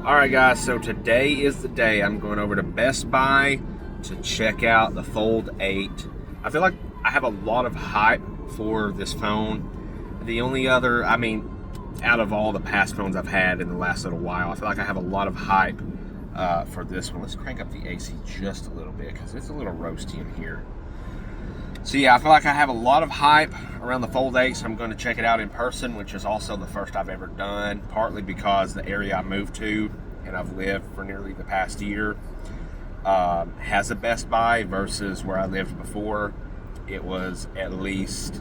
Alright guys, so today is the day I'm going over to Best Buy to check out the Fold8. I feel like I have a lot of hype for this phone. The only other, out of all the past phones I've had in the last little while, I feel like I have a lot of hype for this one. Let's crank up the AC just a little bit because it's a little roasty in here. So yeah, I feel like I have a lot of hype around the Fold8, so I'm going to check it out in person, which is also the first I've ever done, partly because the area I moved to, and I've lived for nearly the past year, has a Best Buy versus where I lived before. It was at least,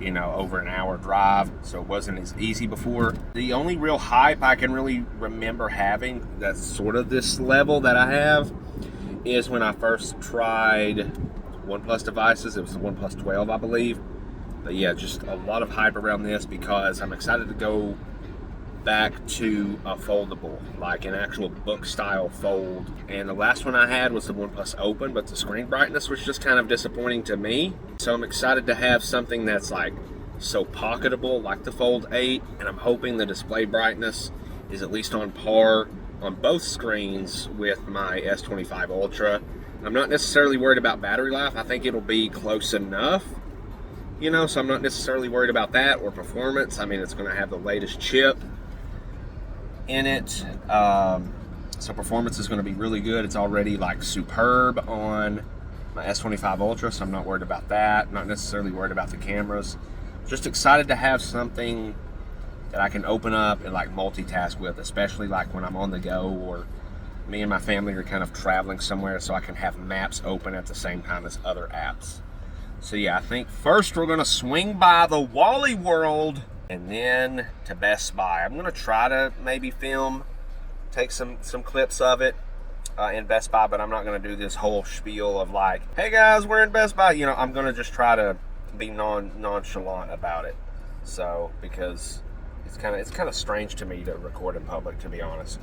over an hour drive, so it wasn't as easy before. The only real hype I can really remember having that's sort of this level that I have is when I first tried OnePlus devices. It was the OnePlus 12, I believe. But yeah, just a lot of hype around this because I'm excited to go back to a foldable, like an actual book style fold. And the last one I had was the OnePlus Open, but the screen brightness was just kind of disappointing to me. So I'm excited to have something that's like so pocketable like the Fold8, and I'm hoping the display brightness is at least on par on both screens with my S25 Ultra. I'm not necessarily worried about battery life. I think it'll be close enough, so I'm not necessarily worried about that, or performance. It's going to have the latest chip in it. So performance is going to be really good. It's already like superb on my S25 Ultra, so I'm not worried about that. Not necessarily worried about the cameras. Just excited to have something that I can open up and like multitask with, especially like when I'm on the go, or me and my family are kind of traveling somewhere, so I can have maps open at the same time as other apps. So yeah, I think first we're gonna swing by the Wally World and then to Best Buy. I'm gonna try to maybe take some clips of it in Best Buy, but I'm not gonna do this whole spiel of like, hey guys, we're in Best Buy. I'm gonna just try to be nonchalant about it. So, because it's kind of strange to me to record in public, to be honest.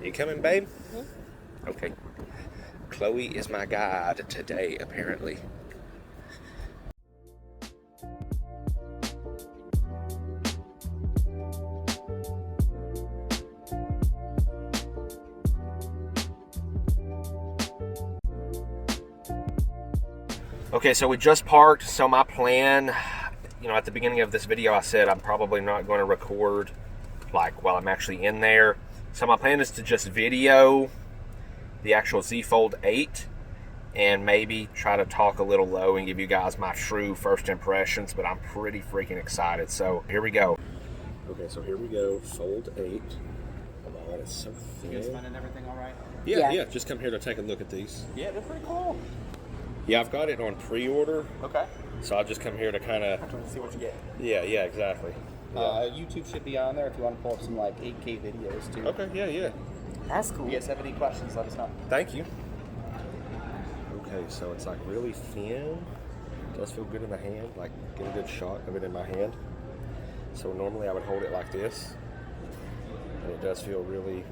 You coming, babe? Mm-hmm. Okay. Chloe is my guide today, apparently. Okay, so we just parked. So my plan, at the beginning of this video, I said I'm probably not going to record like while I'm actually in there. So my plan is to just video the actual Z Fold 8 and maybe try to talk a little low and give you guys my true first impressions, but I'm pretty freaking excited. So here we go. Okay, so here we go, Fold 8. Oh, it's so thin. You guys finding everything all right? Yeah, just come here to take a look at these. Yeah, they're pretty cool. Yeah, I've got it on pre-order. Okay. So I'll just come here to kind of see what you get. Yeah, exactly. Yeah. YouTube should be on there if you want to pull up some like 8K videos too. Okay, yeah. That's cool. If you guys have any questions, let us know. Thank you. Okay, so it's like really thin. It does feel good in the hand, like get a good shot of it in my hand. So normally I would hold it like this, and it does feel really,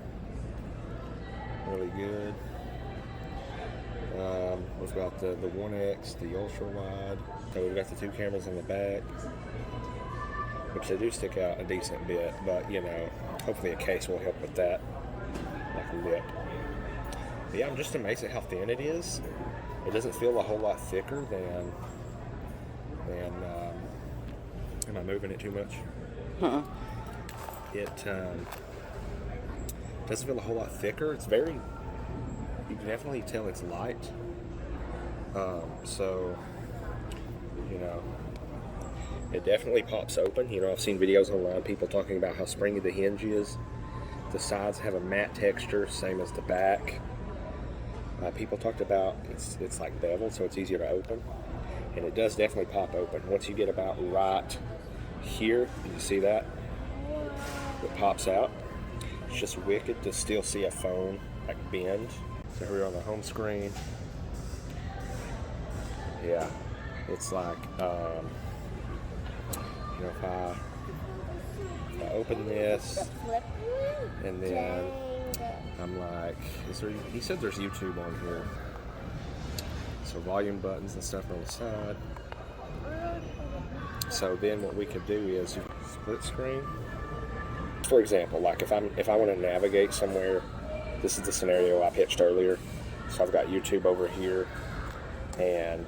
really good. We've got the 1X, the ultra wide. So we've got the two cameras in the back, which they do stick out a decent bit, but hopefully a case will help with that, like a lip. But yeah, I'm just amazed at how thin it is. It doesn't feel a whole lot thicker than am I moving it too much? Uh-uh. It doesn't feel a whole lot thicker. It's very, you can definitely tell it's light. So, it definitely pops open. I've seen videos online, people talking about how springy the hinge is. The sides have a matte texture, same as the back. People talked about it's like beveled, so it's easier to open. And it does definitely pop open. Once you get about right here, you see that? It pops out. It's just wicked to still see a phone like bend. So here we're on the home screen. Yeah, it's like, if open this, and then I'm like, is there, he said there's YouTube on here. So volume buttons and stuff on the side. So then what we could do is split screen. For example, like if I want to navigate somewhere, this is the scenario I pitched earlier. So I've got YouTube over here, and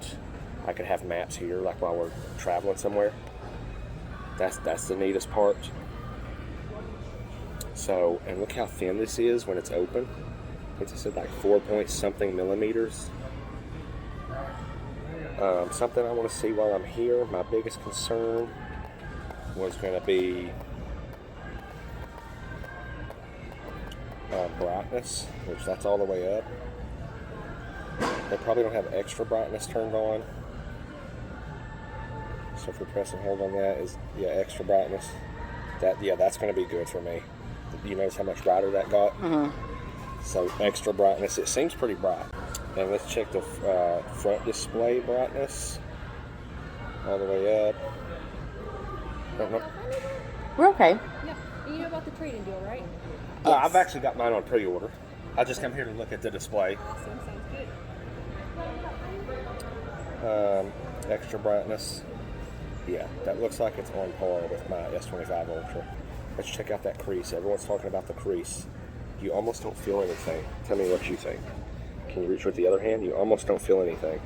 I could have maps here, like while we're traveling somewhere. That's the neatest part. So, and look how thin this is when it's open. I think it said like 4-point-something millimeters. Something I want to see while I'm here, my biggest concern was going to be brightness, which that's all the way up. They probably don't have extra brightness turned on. So if we press and hold on that, is extra brightness. That's going to be good for me. You notice how much brighter that got? So extra brightness. It seems pretty bright. And let's check the front display brightness. All the way up. We're okay. Yeah. You know about the trade-in deal, right? I've actually got mine on pre-order. I just come here to look at the display. Awesome. Sounds good. Extra brightness. Yeah, that looks like it's on par with my S25 Ultra. Let's check out that crease. Everyone's talking about the crease. You almost don't feel anything. Tell me what you think. Can you reach with the other hand? You almost don't feel anything,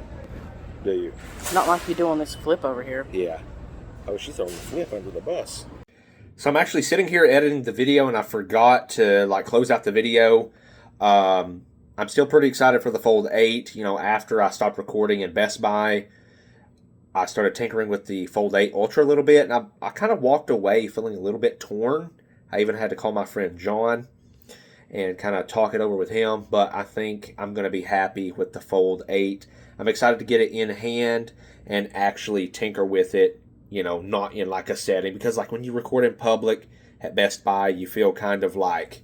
do you? Not like you do on this flip over here. Yeah. Oh, she's throwing the flip under the bus. So I'm actually sitting here editing the video, and I forgot to close out the video. I'm still pretty excited for the Fold 8. You know, after I stopped recording in Best Buy, I started tinkering with the Fold 8 Ultra a little bit, and I kind of walked away feeling a little bit torn. I even had to call my friend John and kind of talk it over with him, but I think I'm going to be happy with the Fold 8. I'm excited to get it in hand and actually tinker with it, you know, not in like a setting, because like when you record in public at Best Buy, you feel kind of like,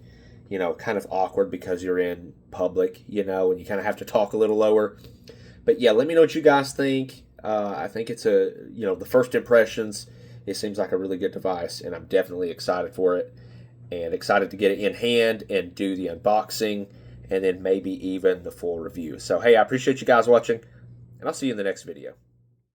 you know, kind of awkward because you're in public, you know, and you kind of have to talk a little lower. But yeah, let me know what you guys think. I think it's the first impressions, it seems like a really good device, and I'm definitely excited for it. And excited to get it in hand and do the unboxing and then maybe even the full review. So, hey, I appreciate you guys watching, and I'll see you in the next video.